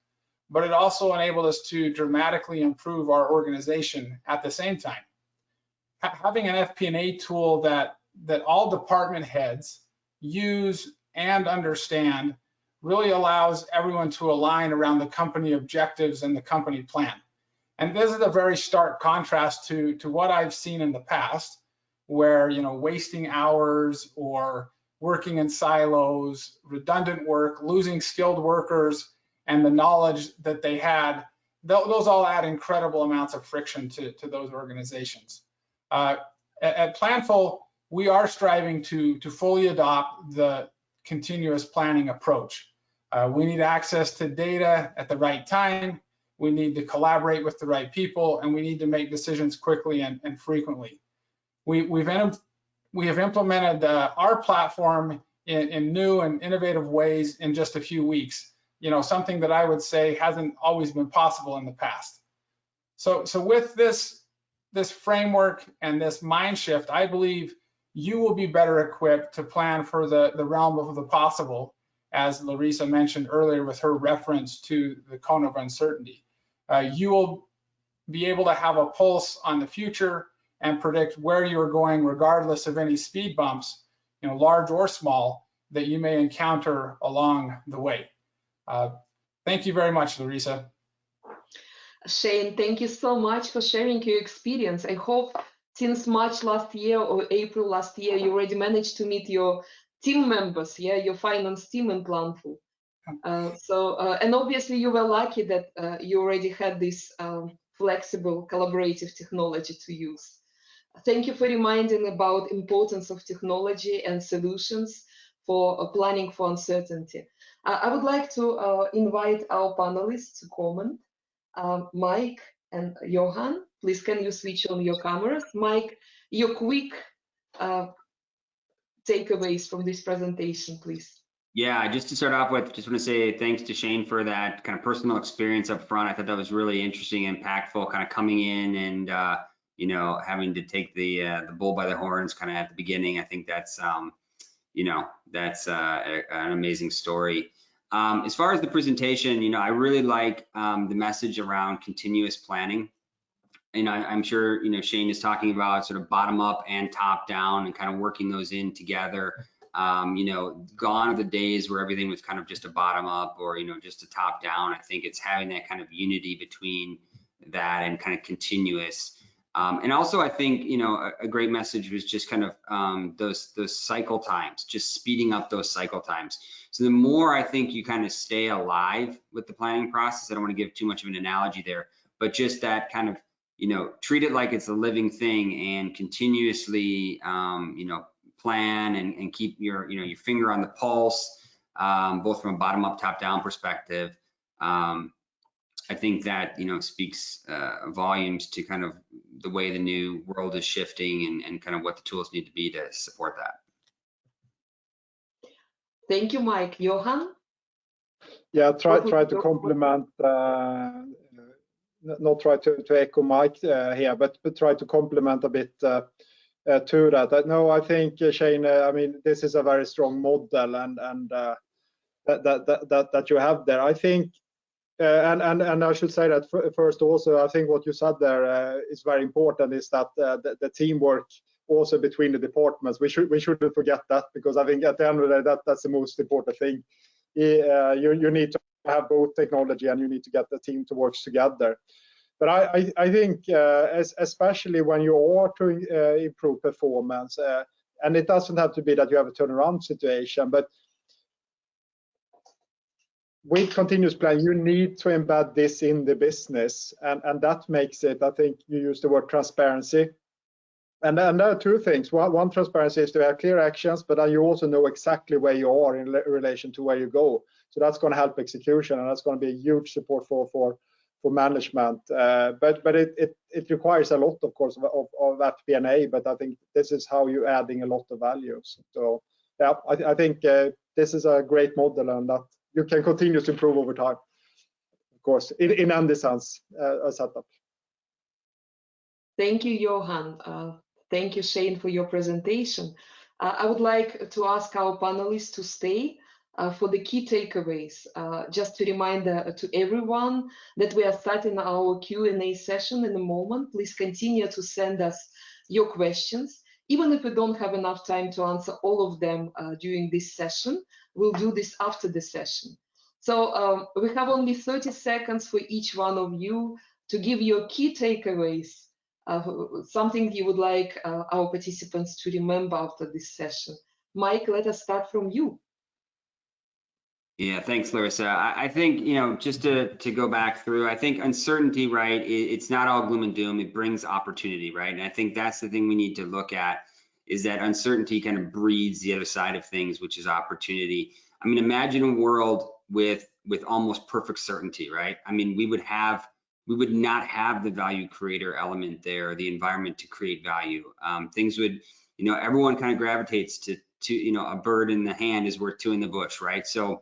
but it also enabled us to dramatically improve our organization at the same time. Having an FP&A tool that all department heads use and understand really allows everyone to align around the company objectives and the company plan. And this is a very stark contrast to what I've seen in the past, where wasting hours or working in silos, redundant work, losing skilled workers, and the knowledge that they had, those all add incredible amounts of friction to those organizations. At Planful, we are striving to fully adopt the continuous planning approach. We need access to data at the right time, we need to collaborate with the right people, and we need to make decisions quickly and frequently. We have implemented our platform in new and innovative ways in just a few weeks, something that I would say hasn't always been possible in the past. So with this framework and this mind shift, I believe you will be better equipped to plan for the realm of the possible, as Larissa mentioned earlier with her reference to the cone of uncertainty. You will be able to have a pulse on the future and predict where you're going regardless of any speed bumps, large or small, that you may encounter along the way. Thank you very much, Larissa. Shane, thank you so much for sharing your experience. I hope since March last year or April last year, you already managed to meet your team members, your finance team in Planful. And obviously you were lucky that you already had this flexible collaborative technology to use. Thank you for reminding about importance of technology and solutions for planning for uncertainty. I would like to invite our panelists to comment. Mike and Johan, please can you switch on your cameras? Mike, your quick takeaways from this presentation, please. Yeah, just to start off with, just want to say thanks to Shane for that kind of personal experience up front. I thought that was really interesting and impactful, kind of coming in and having to take the bull by the horns kind of at the beginning. I think that's that's an amazing story. As far as the presentation, I really like the message around continuous planning. I'm sure Shane is talking about sort of bottom up and top down and kind of working those in together. Gone are the days where everything was kind of just a bottom up or just a top down. I think it's having that kind of unity between that and kind of continuous. And also I think a great message was just kind of those cycle times, just speeding up those cycle times. So the more I think you kind of stay alive with the planning process, I don't want to give too much of an analogy there, but just that kind of treat it like it's a living thing and continuously plan and keep your your finger on the pulse, both from a bottom up, top down perspective. I think that speaks volumes to kind of the way the new world is shifting and kind of what the tools need to be to support that. Thank you, Mike. Johan? Yeah, try to complement, not try to echo Mike here, but try to complement a bit to that. No, I think Shane, I mean, this is a very strong model and that you have there. I think, and I should say that first also, I think what you said there is very important, is that the teamwork also between the departments. We shouldn't forget that, because I think at the end of the day, that's the most important thing. You need to have both technology and you need to get the team to work together. But I think especially when you are to improve performance, and it doesn't have to be that you have a turnaround situation, but with continuous planning, you need to embed this in the business, and that makes it, I think you used the word transparency. And there are two things. One, transparency is to have clear actions, but then you also know exactly where you are in relation to where you go. So that's going to help execution, and that's going to be a huge support for management. But it requires a lot, of course, of FP&A. But I think this is how you're adding a lot of values. So yeah, I think this is a great model, and that you can continue to improve over time. Of course, in any sense, a setup. Thank you, Johan. Thank you, Shane, for your presentation. I would like to ask our panelists to stay for the key takeaways. Just a reminder to everyone that we are starting our Q&A session in a moment. Please continue to send us your questions. Even if we don't have enough time to answer all of them during this session, we'll do this after the session. So we have only 30 seconds for each one of you to give your key takeaways, something you would like our participants to remember after this session. Mike, let us start from you. Yeah, thanks, Larissa. I think, just to go back through, I think uncertainty, right, it's not all gloom and doom. It brings opportunity, right? And I think that's the thing we need to look at, is that uncertainty kind of breeds the other side of things, which is opportunity. I mean, imagine a world with almost perfect certainty, right? I mean, we would not have the value creator element there, the environment to create value. Things would, everyone kind of gravitates to a bird in the hand is worth two in the bush, right? So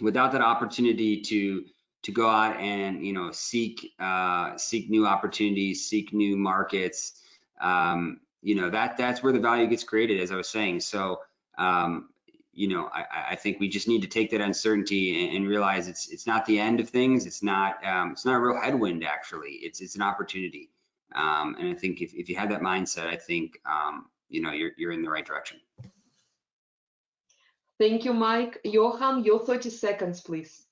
without that opportunity to go out and seek new opportunities, seek new markets, that's where the value gets created, as I was saying. So I think we just need to take that uncertainty and realize it's not the end of things. It's not a real headwind, actually. It's an opportunity. And I think if you have that mindset, I think you're in the right direction. Thank you, Mike. Johan, your 30 seconds, please.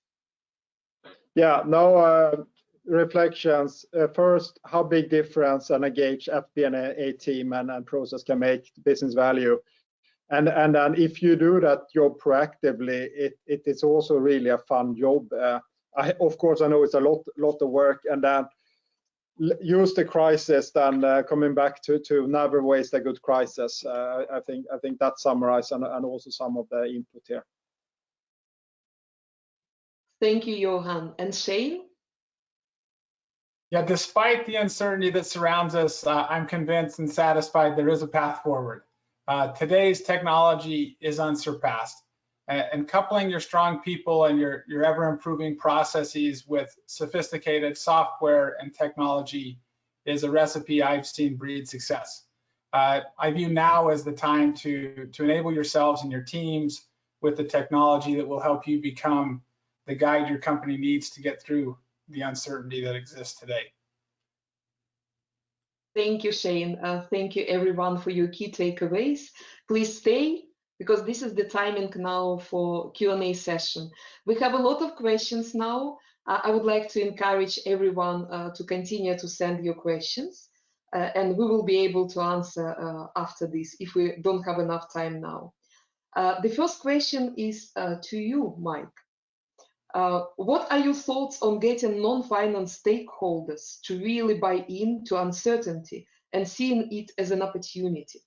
Yeah, no reflections. First, how big difference an engaged FP&A team and process can make to business value. And then if you do that job proactively, it is also really a fun job. Of course, I know it's a lot of work, and then use the crisis, then coming back to never waste a good crisis. I think that summarizes and also some of the input here. Thank you, Johan. And Shane? Yeah, despite the uncertainty that surrounds us, I'm convinced and satisfied there is a path forward. Today's technology is unsurpassed, and coupling your strong people and your ever-improving processes with sophisticated software and technology is a recipe I've seen breed success. I view now as the time to enable yourselves and your teams with the technology that will help you become the guide your company needs to get through the uncertainty that exists today. Thank you, Shane. Thank you, everyone, for your key takeaways. Please stay, because this is the timing now for Q&A session. We have a lot of questions now. I would like to encourage everyone to continue to send your questions, and we will be able to answer after this if we don't have enough time now. The first question is to you, Mike. What are your thoughts on getting non-finance stakeholders to really buy into uncertainty and seeing it as an opportunity?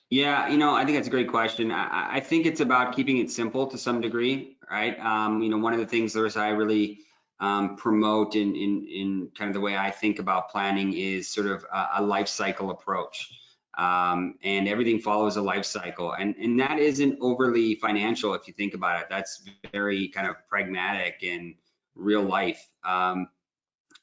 Yeah, I think that's a great question. I think it's about keeping it simple to some degree, right? One of the things, Larissa, I really promote in kind of the way I think about planning is sort of a life cycle approach. And everything follows a life cycle, and that isn't overly financial if you think about it. That's very kind of pragmatic and real life. And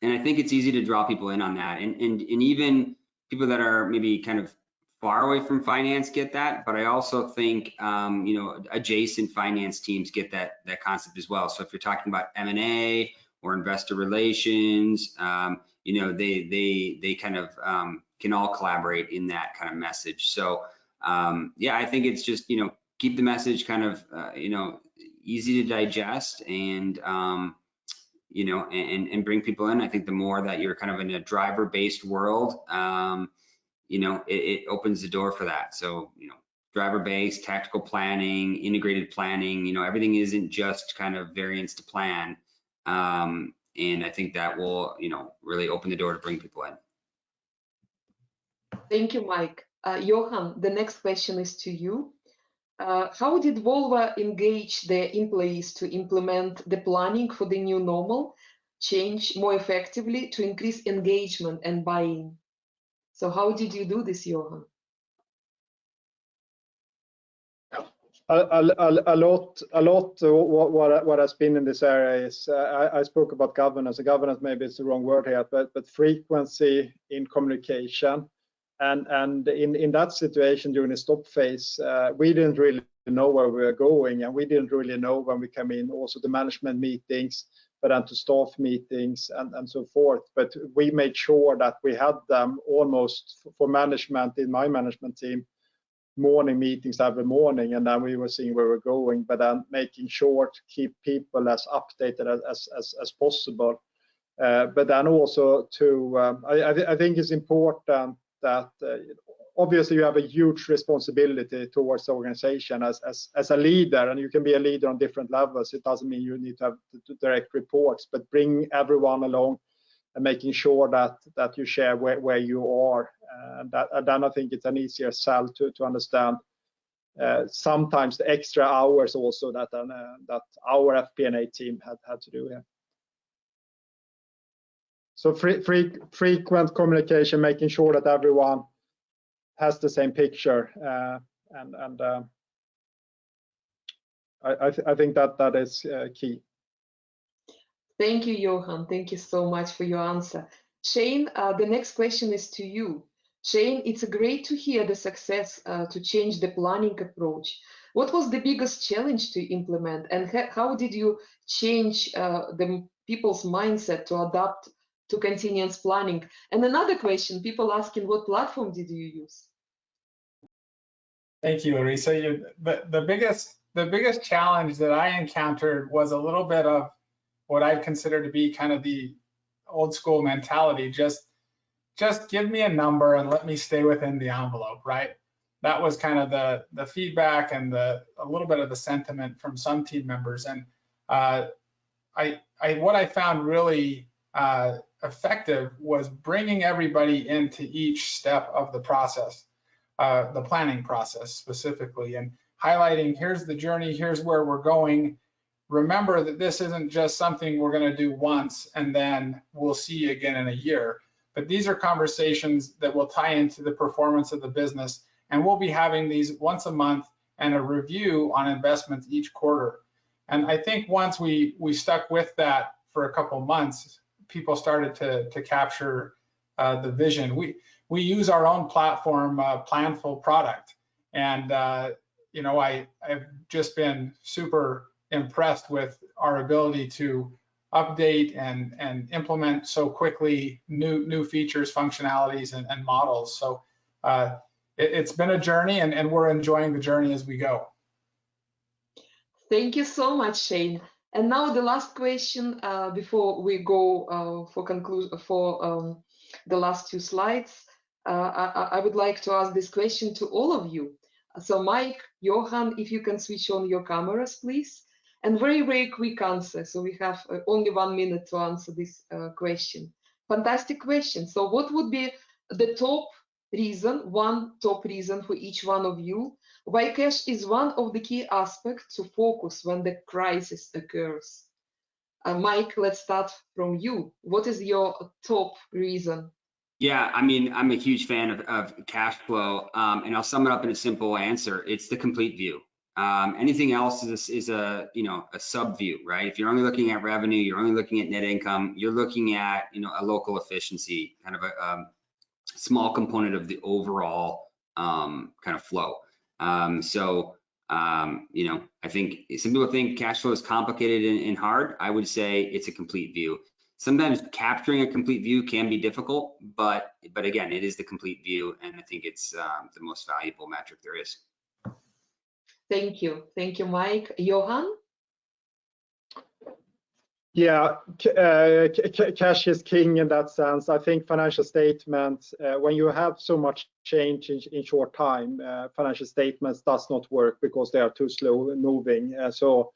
I think it's easy to draw people in on that, and even people that are maybe kind of far away from finance get that. But I also think adjacent finance teams get that concept as well. So if you're talking about M&A or investor relations, they kind of can all collaborate in that kind of message. So yeah, I think it's just keep the message kind of easy to digest and and bring people in. I think the more that you're kind of in a driver-based world, it opens the door for that. So driver-based, tactical planning, integrated planning, everything isn't just kind of variance to plan. And I think that will really open the door to bring people in. Thank you, Mike. Johan, the next question is to you. How did Volvo engage their employees to implement the planning for the new normal change more effectively to increase engagement and buy-in? So how did you do this, Johan? A lot. What has been in this area is I spoke about governance. Governance maybe it's the wrong word here, but frequency in communication, and in that situation during the stop phase, we didn't really know where we were going, and we didn't really know when we came in. Also the management meetings, but then to staff meetings and so forth. But we made sure that we had them almost for management in my management team. Morning meetings every morning, and then we were seeing where we're going, but then making sure to keep people as updated as possible. But then also to, I think it's important that obviously you have a huge responsibility towards the organization as a leader, and you can be a leader on different levels. It doesn't mean you need to have direct reports, but bring everyone along and making sure that you share where you are. And then I think it's an easier sell to understand sometimes the extra hours also that our FP&A team had to do here. So frequent communication, making sure that everyone has the same picture, and I think that is key. Thank you, Johan. Thank you so much for your answer. Shane, the next question is to you. Shane, it's great to hear the success to change the planning approach. What was the biggest challenge to implement, and how did you change the people's mindset to adapt to continuous planning? And another question, people asking, what platform did you use? Thank you, Larissa. The biggest challenge that I encountered was a little bit of what I consider to be kind of the old school mentality. Just give me a number and let me stay within the envelope, right? That was kind of the feedback and a little bit of the sentiment from some team members. And what I found really effective was bringing everybody into each step of the process, the planning process specifically, and highlighting, here's the journey, here's where we're going. Remember that this isn't just something we're going to do once and then we'll see you again in a year. But these are conversations that will tie into the performance of the business, and we'll be having these once a month and a review on investments each quarter. And I think once we stuck with that for a couple months, people started to capture the vision. We use our own platform, Planful product, and you know, I've just been super impressed with our ability to update and implement so quickly new features, functionalities, and models. So it's been a journey, and we're enjoying the journey as we go. Thank you so much, Shane. And now the last question before we go for conclusion for the last two slides. I would like to ask this question to all of you. So Mike, Johan, if you can switch on your cameras, please. And very, very quick answer. So we have only 1 minute to answer this question. Fantastic question. So what would be the top reason, one top reason for each one of you, why cash is one of the key aspects to focus when the crisis occurs? Mike, let's start from you. What is your top reason? Yeah, I mean, I'm a huge fan of cash flow, and I'll sum it up in a simple answer. It's the complete view. Anything else is a sub view, right? If you're only looking at revenue, you're only looking at net income, you're looking at a local efficiency, kind of a small component of the overall kind of flow. I think some people think cash flow is complicated and hard. I would say it's a complete view. Sometimes capturing a complete view can be difficult, but again, it is the complete view, and I think it's the most valuable metric there is. Thank you, Mike. Johan? Yeah, cash is king in that sense. I think financial statements, when you have so much change in short time, financial statements does not work because they are too slow moving. So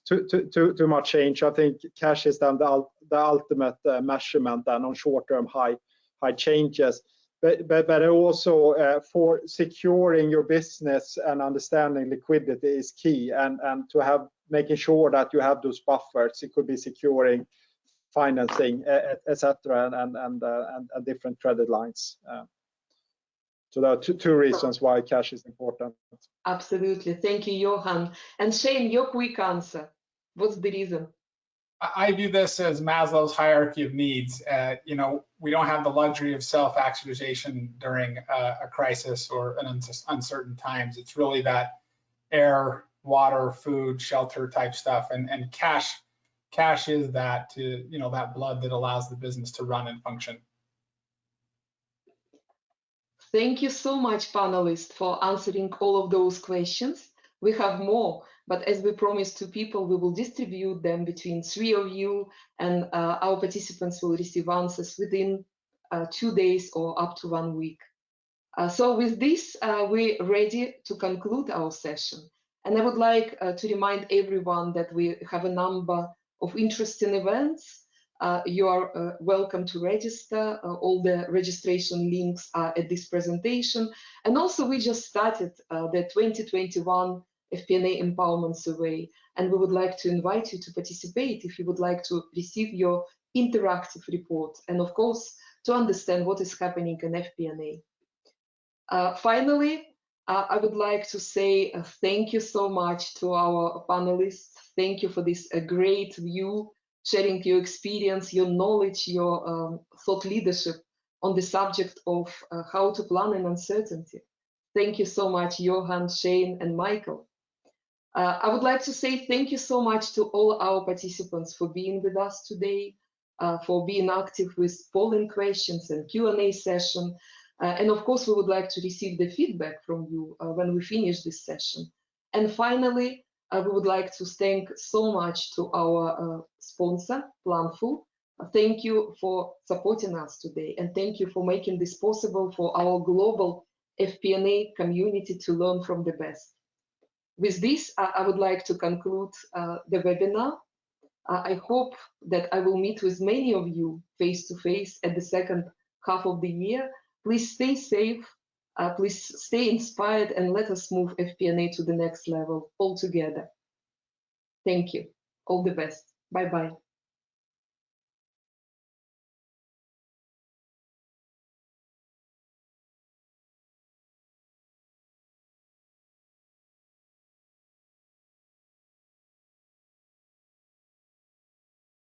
too much change. I think cash is then the ultimate measurement then on short-term high changes. But also for securing your business and understanding liquidity is key, and to have making sure that you have those buffers. It could be securing financing, etc., and different credit lines. So there are two reasons why cash is important. Absolutely. Thank you, Johan. And Shane, your quick answer. What's the reason? I view this as Maslow's hierarchy of needs. You know, we don't have the luxury of self-actualization during a crisis or an uncertain times. It's really that air, water, food, shelter type stuff, and cash is that, you know, that blood that allows the business to run and function. Thank you so much, panelists, for answering all of those questions. We have more, but as we promised to people, we will distribute them between 3 of you, and our participants will receive answers within 2 days or up to 1 week. So with this, we're ready to conclude our session. And I would like to remind everyone that we have a number of interesting events. You are welcome to register. All the registration links are at this presentation. And also we just started the 2021 FP&A Empowerment Survey, and we would like to invite you to participate if you would like to receive your interactive report, and of course, to understand what is happening in FP&A. Finally, I would like to say thank you so much to our panelists. Thank you for this great view, sharing your experience, your knowledge, your thought leadership on the subject of how to plan in uncertainty. Thank you so much, Johan, Shane, and Michael. I would like to say thank you so much to all our participants for being with us today, for being active with polling questions and Q&A session. And of course, we would like to receive the feedback from you when we finish this session. And finally, we would like to thank so much to our sponsor, Planful. Thank you for supporting us today, and thank you for making this possible for our global FP&A community to learn from the best. With this, I would like to conclude the webinar. I hope that I will meet with many of you face-to-face at the second half of the year. Please stay safe, please stay inspired, and let us move FP&A to the next level all together. Thank you. All the best. Bye-bye.